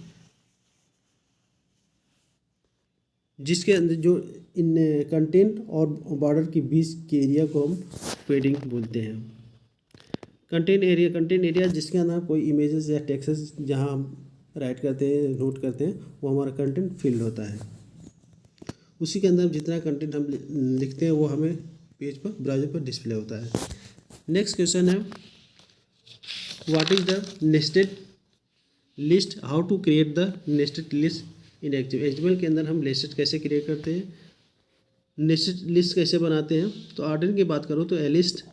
जिसके अंदर जो इन कंटेंट और बॉर्डर के बीच के एरिया को हम पेडिंग बोलते हैं। कंटेंट एरिया जिसके अंदर कोई इमेजेस या टेक्स्ट्स जहाँ हम राइट करते हैं, नोट करते हैं, वो हमारा कंटेंट फील्ड होता है। उसी के अंदर जितना कंटेंट हम लिखते हैं वो हमें पेज पर, ब्राउज़र पर डिस्प्ले होता है। नेक्स्ट क्वेश्चन है what is the nested list, how to create the nested list in HTML के अंदर हम लिस्ट कैसे क्रिएट करते हैं, नेस्टेड लिस्ट कैसे बनाते हैं। तो ऑर्डर की बात करूँ तो लिस्ट,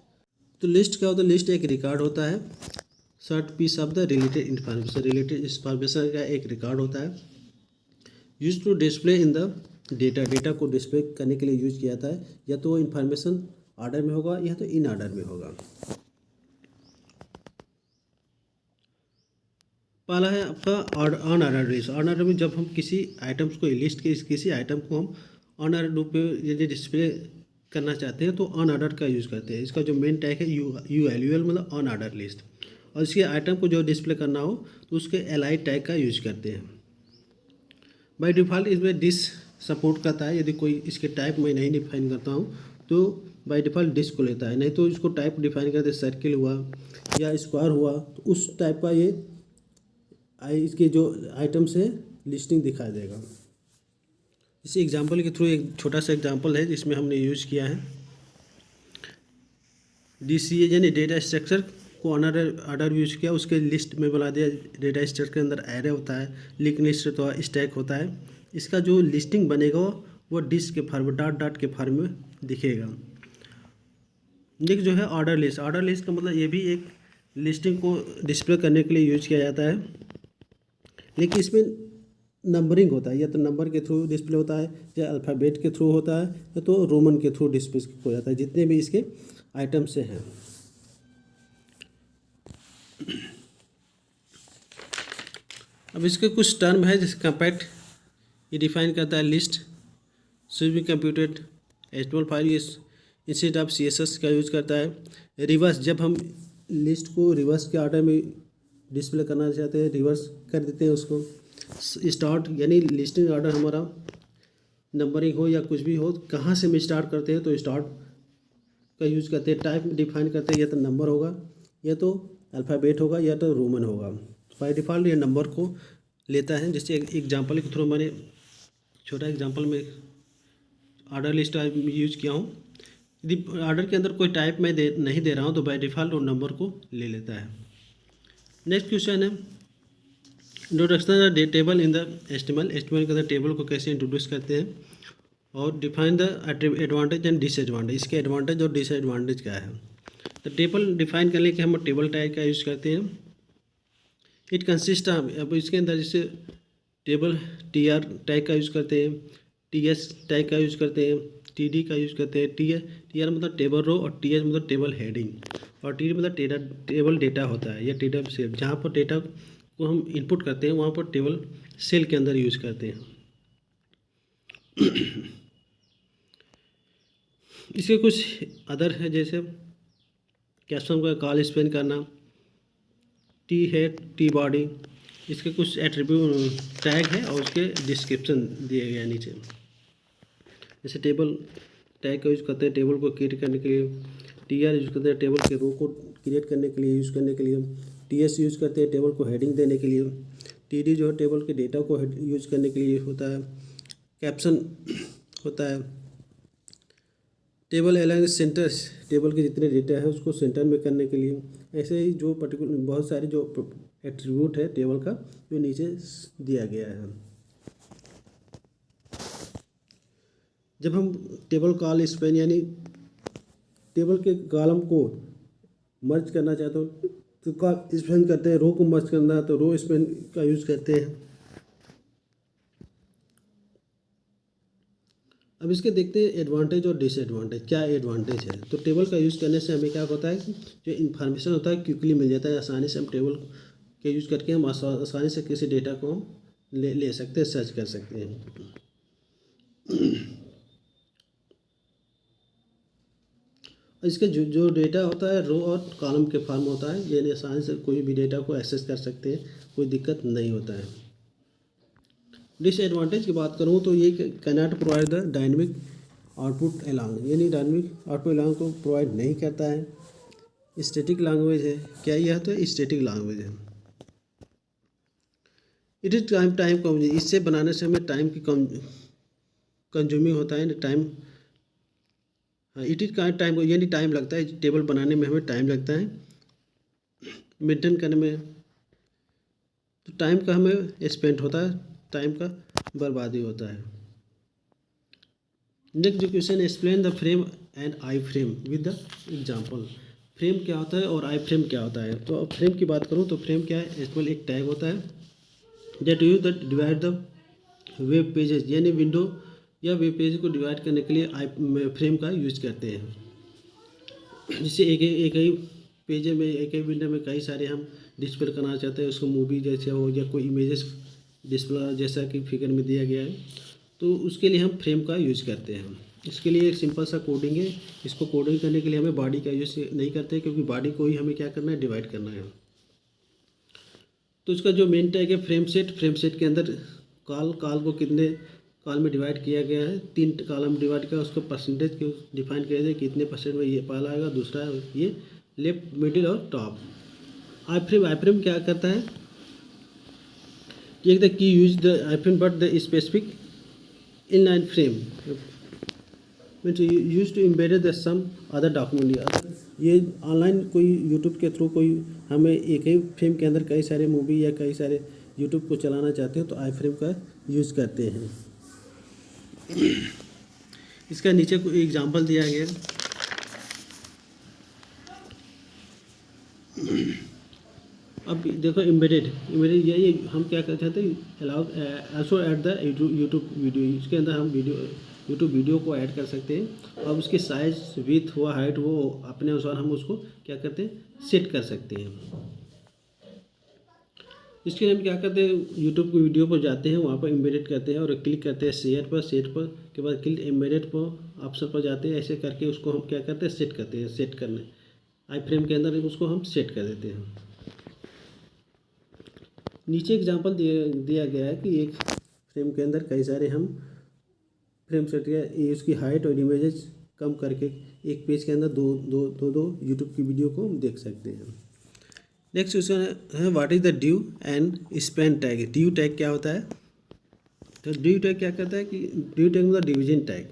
तो लिस्ट क्या होता है, लिस्ट एक रिकॉर्ड होता है, short piece of the related information का एक रिकॉर्ड होता है, use to display in the data को डिस्प्ले करने के लिए यूज किया जाता है। या तो वो इन्फॉर्मेशन ऑर्डर में होगा या तो इन ऑर्डर में होगा। पहला है आपका on order list. On order में जब हम किसी आइटम्स को लिस्ट के किसी आइटम को हम ऑन ऑर्डर रूप में यदि डिस्प्ले करना चाहते हैं तो ऑन ऑर्डर का यूज़ करते हैं। इसका जो मेन टैग है UL मतलब ऑन ऑर्डर लिस्ट, और इसके आइटम को जो डिस्प्ले करना हो तो उसके LI टैग का यूज करते हैं। बाय डिफ़ॉल्ट इसमें डिस सपोर्ट करता है। यदि कोई इसके टाइप मैं नहीं डिफाइन करता हूँ तो बाय डिफ़ॉल्ट डिस को लेता है, नहीं तो इसको टाइप डिफाइन करते, सर्किल हुआ या स्क्वायर हुआ तो उस टाइप का ये इसके जो आइटम्स है लिस्टिंग दिखा देगा। इसी एग्जांपल के थ्रू एक छोटा सा एग्जांपल है जिसमें हमने यूज़ किया है DCA यानी डेटा स्ट्रक्चर को ऑर्डर यूज किया, उसके लिस्ट में बना दिया। डेटा स्ट्रक्चर के अंदर एरे होता है, लिंक लिस्ट होता है, स्टैक होता है। इसका जो लिस्टिंग बनेगा वो डिस्क के फॉर्म में डॉट के फॉर्म में दिखेगा। नेक्स्ट जो है ऑर्डर लिस्ट। ऑर्डर लिस्ट का मतलब ये भी एक लिस्टिंग को डिस्प्ले करने के लिए यूज किया जाता है, लेकिन इसमें नंबरिंग होता है। या तो नंबर के थ्रू डिस्प्ले होता है, या अल्फ़ाबेट के थ्रू होता है, या तो रोमन के थ्रू डिस्प्ले हो जाता है, जितने भी इसके आइटम से हैं। अब इसके कुछ टर्म है जैसे कंपैक्ट, ये डिफाइन करता है list should be computed HTML file instead of CSS का यूज करता है। रिवर्स, जब हम लिस्ट को रिवर्स के ऑर्डर में डिस्प्ले करना चाहते हैं रिवर्स कर देते हैं उसको। स्टार्ट यानी लिस्टिंग ऑर्डर हमारा नंबरिंग हो या कुछ भी हो, कहाँ से हम स्टार्ट करते हैं तो स्टार्ट का यूज करते हैं। टाइप डिफाइन करते हैं, या तो नंबर होगा या तो अल्फ़ाबेट होगा या तो रोमन होगा। बाय डिफ़ॉल्ट ये नंबर को लेता है। जैसे एग्जांपल के थ्रू मैंने छोटा एग्जांपल में ऑर्डर लिस्ट यूज किया हूँ। यदि ऑर्डर के अंदर कोई टाइप मैं नहीं दे रहा हूँ तो बाय डिफ़ॉल्ट वो नंबर को ले लेता है। नेक्स्ट क्वेश्चन है introduction the table in the HTML के अंदर टेबल को कैसे इंट्रोड्यूस करते हैं, और define the advantage and disadvantage. इसके एडवांटेज और डिसएडवांटेज क्या है। तो टेबल डिफाइन करने के हम टेबल टाइप का यूज़ करते हैं। इट कंसिस्ट ऑफ, अब इसके अंदर जैसे टेबल TR टैग का यूज़ करते हैं, TS टैग का यूज़ करते हैं, TD का यूज़ करते हैं। TR मतलब टेबल रो और TS मतलब टेबल हेडिंग, और TD मतलब टेबल डेटा होता है या टेबल सेल। जहाँ पर डेटा को हम इनपुट करते हैं वहाँ पर टेबल सेल के अंदर यूज़ करते हैं। इसके कुछ अदर है, जैसे कैप्शन का कॉल स्पेन करना, टी हेड टी बॉडी, इसके कुछ एट्रीब्यूट टैग है और उसके डिस्क्रिप्शन दिए गए हैं नीचे। जैसे टेबल टैग का यूज़ करते हैं टेबल को क्रिएट करने के लिए, TR यूज़ करते हैं टेबल के रो को क्रिएट करने के लिए, यूज़ करने के लिए, TS यूज़ करते हैं टेबल को हेडिंग देने के लिए, TD जो है टेबल के डेटा को यूज़ करने के लिए होता है, कैप्शन होता है, टेबल अलाइन सेंटर, टेबल के जितने डेटा है उसको सेंटर में करने के लिए। ऐसे ही जो पर्टिकुलर बहुत सारे जो एट्रीब्यूट है टेबल का जो नीचे दिया गया है। जब हम टेबल कॉल स्पेन यानी टेबल के कॉलम को मर्ज करना चाहते हो तो कॉल स्पेन करते हैं, रो को मर्ज करना है तो रो स्पेन का यूज़ करते हैं। अब इसके देखते हैं एडवांटेज और डिसएडवांटेज। क्या एडवांटेज है, तो टेबल का यूज़ करने से हमें क्या होता है कि जो इन्फॉर्मेशन होता है क्विकली मिल जाता है, आसानी से हम टेबल के यूज़ करके हम आसानी से किसी डेटा को हम ले सकते हैं, सर्च कर सकते हैं। इसके जो डेटा होता है रो और कॉलम के फॉर्म होता है, यानी आसानी से कोई भी डेटा को एक्सेस कर सकते हैं, कोई दिक्कत नहीं होता है। डिसएडवांटेज की बात करूँ तो ये can not provide the dynamic output along, यानी डायनेमिक आउटपुट एलॉन्ग को प्रोवाइड नहीं करता है। स्टैटिक लैंग्वेज है, क्या यह तो स्टैटिक लैंग्वेज है। इट इज टाइम कंज्यूमिंग, इससे बनाने से हमें टाइम की कंज्यूमिंग होता है, टाइम, हाँ इट इज टाइम, यानी टाइम लगता है, टेबल बनाने में हमें टाइम लगता है, मेंटेन करने में तो टाइम का हमें स्पेंड होता है, टाइम का बर्बादी होता है। Next question, explain the frame and I frame with the example. Frame क्या होता है और आई फ्रेम क्या होता है। तो अब फ्रेम की बात करूँ तो फ्रेम क्या है, एचटीएमएल एक टैग होता है that use the divide the web pages, यानी विंडो या वेब पेज को डिवाइड करने के लिए आई फ्रेम का यूज करते हैं। जिससे एक ही पेज में, एक ही विंडो में कई सारे हम डिस्प्ले करना चाहते हैं, उसको मूवी जैसे हो या कोई इमेजेस डिस्प्ले जैसा कि फिगर में दिया गया है, तो उसके लिए हम फ्रेम का यूज़ करते हैं। इसके लिए एक सिंपल सा कोडिंग है, इसको कोडिंग करने के लिए हमें बॉडी का यूज़ नहीं करते, क्योंकि बॉडी को ही हमें क्या करना है, डिवाइड करना है। तो इसका जो मेन टैग है फ्रेम सेट के अंदर कॉल को कितने कॉल में डिवाइड किया गया है, 3 कॉलम डिवाइड किया, उसको परसेंटेज को डिफाइन किया जाए कितने परसेंट में ये पाल आएगा, दूसरा ये लेफ्ट, मिडिल और टॉप। आई फ्रेम क्या करता है, एक द की use the iframe but the specific inline frame means use to embedded the some other document. ये ऑनलाइन कोई यूट्यूब के थ्रू कोई हमें एक ही फ्रेम के अंदर कई सारे मूवी या कई सारे यूट्यूब को चलाना चाहते हो तो आई फ्रेम का यूज़ करते हैं। इसका नीचे कोई एग्जांपल दिया गया, अब देखो एम्बेडेड ये हम क्या कर चाहते हैं, allow also add the YouTube video, इसके अंदर हम यूट्यूब वीडियो को ऐड कर सकते हैं। अब उसकी साइज, विड्थ हुआ, हाइट, वो अपने अनुसार हम उसको क्या करते हैं, सेट कर सकते हैं। इसके लिए हम क्या करते हैं, यूट्यूब की वीडियो पर जाते हैं, वहाँ पर एम्बेडेड करते हैं और क्लिक करते हैं शेयर पर के बाद क्लिक एम्बेडेड पर ऑप्शन पर जाते हैं। ऐसे करके उसको हम क्या करते हैं, सेट करते हैं, सेट करने आई फ्रेम के अंदर उसको हम सेट कर देते हैं। नीचे एग्जांपल दिया गया है कि एक फ्रेम के अंदर कई सारे हम फ्रेम सेट किया, उसकी हाइट और इमेजेस कम करके एक पेज के अंदर दो यूट्यूब की वीडियो को हम देख सकते हैं। नेक्स्ट क्वेश्चन है what is the due and Spain tag. Due tag क्या होता है, तो ड्यू टैग क्या करता है कि ड्यू टैग मतलब डिवीजन टैग।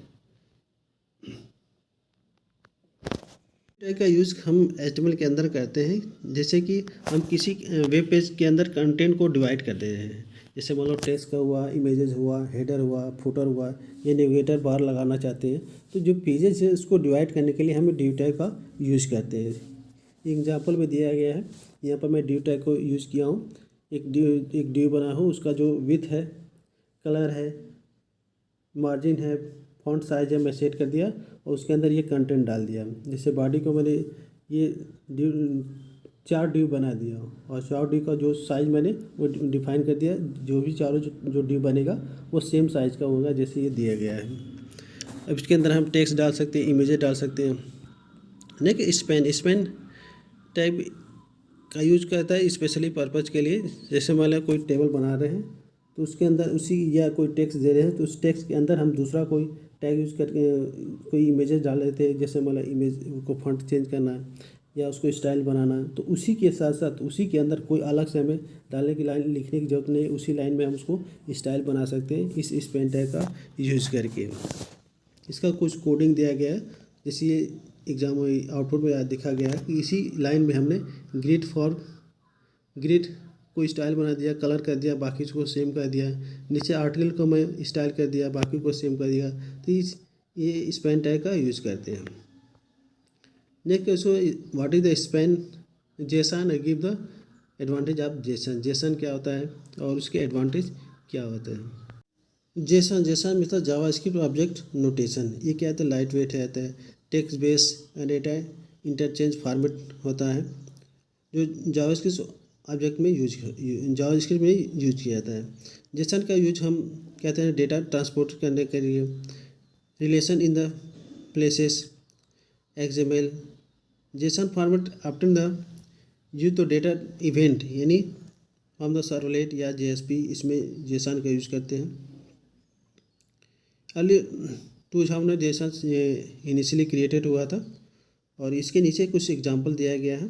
टैग का यूज़ हम एचटीएमएल के अंदर करते हैं, जैसे कि हम किसी वेब पेज के अंदर कंटेंट को डिवाइड कर देते हैं। जैसे मान लो टेक्स्ट का हुआ, इमेजेस हुआ, हेडर हुआ, फुटर हुआ, ये नेविगेटर बार लगाना चाहते हैं, तो जो पेजेस है उसको डिवाइड करने के लिए हमें ड्यू टैग का यूज़ करते हैं। एग्जाम्पल में दिया गया है, यहाँ पर मैं ड्यू टैग को यूज़ किया हूँ। एक ड्यू बना हो, उसका जो विथ है, कलर है, मार्जिन है, फॉन्ट साइज है, मैं सेट कर दिया और उसके अंदर ये कंटेंट डाल दिया। जैसे बॉडी को मैंने ये ड्यू 4 ड्यू बना दिया और 4 ड्यू का जो साइज़ मैंने वो डिफाइन कर दिया। जो भी चारों जो ड्यू बनेगा वो सेम साइज़ का होगा जैसे ये दिया गया है। अब इसके अंदर हम टेक्स्ट डाल सकते हैं, इमेजेस डाल सकते हैं। नहीं, स्पेन टाइप का यूज करता है स्पेशली पर्पज़ के लिए। जैसे मान लो कोई टेबल बना रहे हैं तो उसके अंदर उसी या कोई टेक्स्ट दे रहे हैं तो उस टेक्स्ट के अंदर हम दूसरा कोई टैग यूज़ करके कोई इमेजेस डाल रहे थे। जैसे मान लो इमेज को फॉन्ट चेंज करना है या उसको स्टाइल बनाना है तो उसी के साथ साथ उसी के अंदर कोई अलग से हमें डालने की लाइन लिखने की जरूरत नहीं, उसी लाइन में हम उसको स्टाइल बना सकते हैं इस स्पेन टैग का यूज़ करके। इसका कुछ कोडिंग दिया गया है, जैसे ये एग्जाम आउटपुट में दिखा गया है कि इसी लाइन में हमने ग्रिड को स्टाइल बना दिया, कलर कर दिया, बाकी को सेम कर दिया। नीचे आर्टिकल को मैं स्टाइल कर दिया, बाकी को सेम कर दिया। तो ये स्पेन टैग का यूज़ करते हैं। Next what is the Spain Jason give the advantage of Jason. Jason क्या होता है और उसके एडवांटेज क्या होते हैं। जेसन मतलब जावास्क्रिप्ट ऑब्जेक्ट नोटेशन। ये क्या होता है, लाइट वेट रहता है, text base and data interchange format होता है जो जावास्क्रिप्ट ऑब्जेक्ट में जावास्क्रिप्ट में यूज किया जाता है। जेसन का यूज हम कहते हैं डेटा ट्रांसपोर्ट करने के लिए, relation in the places, XML. JSON format often the use तो डेटा इवेंट यानी हम द सर्वलेट या जेएसपी, इसमें जेसन का यूज करते हैं। अर्ली 2000 में जेसन इनिशियली क्रिएटेड हुआ था और इसके नीचे कुछ एग्जांपल दिया गया है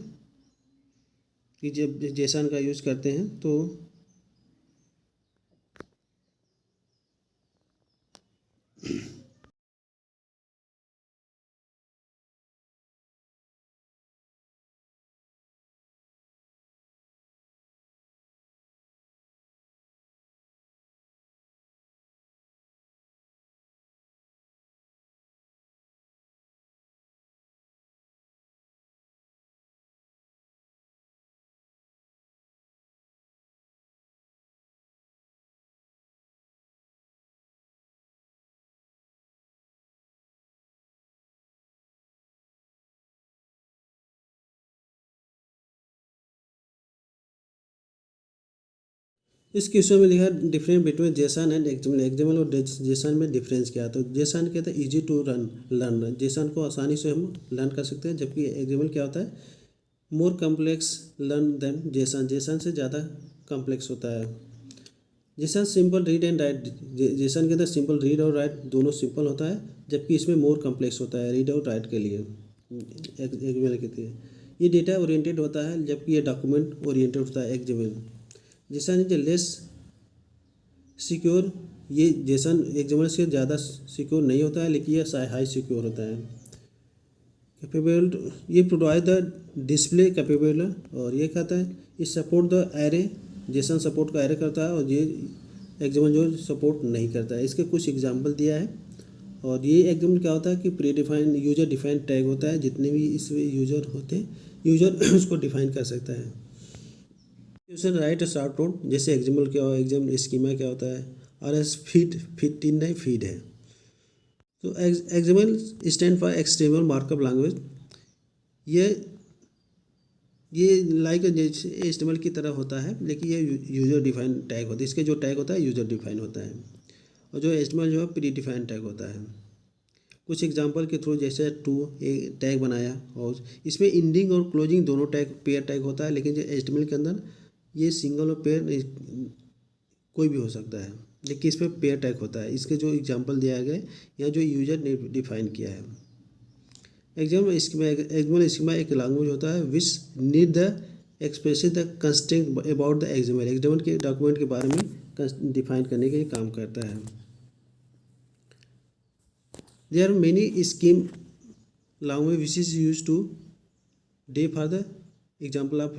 कि जब जेसन का यूज़ करते हैं तो इस क्वेश्चन में लिखा difference between Jason and XML. XML और जेसन में डिफरेंस क्या है, तो जेसन कहता है इजी टू लर्न। जेसन को आसानी से हम लर्न कर सकते हैं, जबकि एक्सएमएल क्या होता है, more complex learn than JSON. JSON से ज़्यादा कम्प्लेक्स होता है। JSON simple read and write. JSON के अंदर सिंपल रीड और राइट दोनों सिंपल होता है, जबकि इसमें मोर कम्प्लेक्स होता है रीड और राइट के लिए। एक्सएमएल कहते हैं ये डेटा ओरिएंटेड होता है, जबकि ये डॉक्यूमेंट ओरिएंटेड होता है XML. Jason is less secure. ये जेसन एक्सएमएल से ज़्यादा सिक्योर नहीं होता है, लेकिन यह हाई सिक्योर होता है। कैपेबल, ये प्रोवाइड द डिस्प्ले कैपेबल, और ये कहता है इस support the array. Jason support का एरे करता है और ये एक्सएमएल जो सपोर्ट नहीं करता है। इसके कुछ एग्जांपल दिया है। और ये एक्सएमएल क्या होता है कि pre defined user defined tag होता है। जितने भी इसमें यूजर होते हैं, यूजर उसको डिफाइन कर सकता है। यूजर राइट शॉर्ट नोट, जैसे एक्सएमएल क्या हो, एक्सएमएल स्कीमा क्या होता है, और एस फीड तीन नहीं फीड है। तो XML stand for extensible markup language. ये लाइक जैसे एचटीएमएल की तरह होता है, लेकिन ये यूजर डिफाइन टैग होता है। इसके जो टैग होता है यूजर डिफाइन होता है, और जो एचटीएमएल जो है प्री डिफाइन टैग होता है। कुछ एग्जांपल के थ्रू, जैसे टू टैग बनाया और इसमें इंडिंग और क्लोजिंग दोनों टैग पेयर टैग होता है, लेकिन जो एचटीएमएल के अंदर ये सिंगल और पेयर कोई भी हो सकता है, लेकिन इसमें पेयर टैग होता है। इसके जो एग्जांपल दिया गया है या जो यूजर ने डिफाइन किया है। एक्सएमएल स्कीमा एक लैंग्वेज होता है which need the express the constraint about the XML. XML के डॉक्यूमेंट के बारे में डिफाइन करने के लिए काम करता है। There are many scheme language which is use today for the example of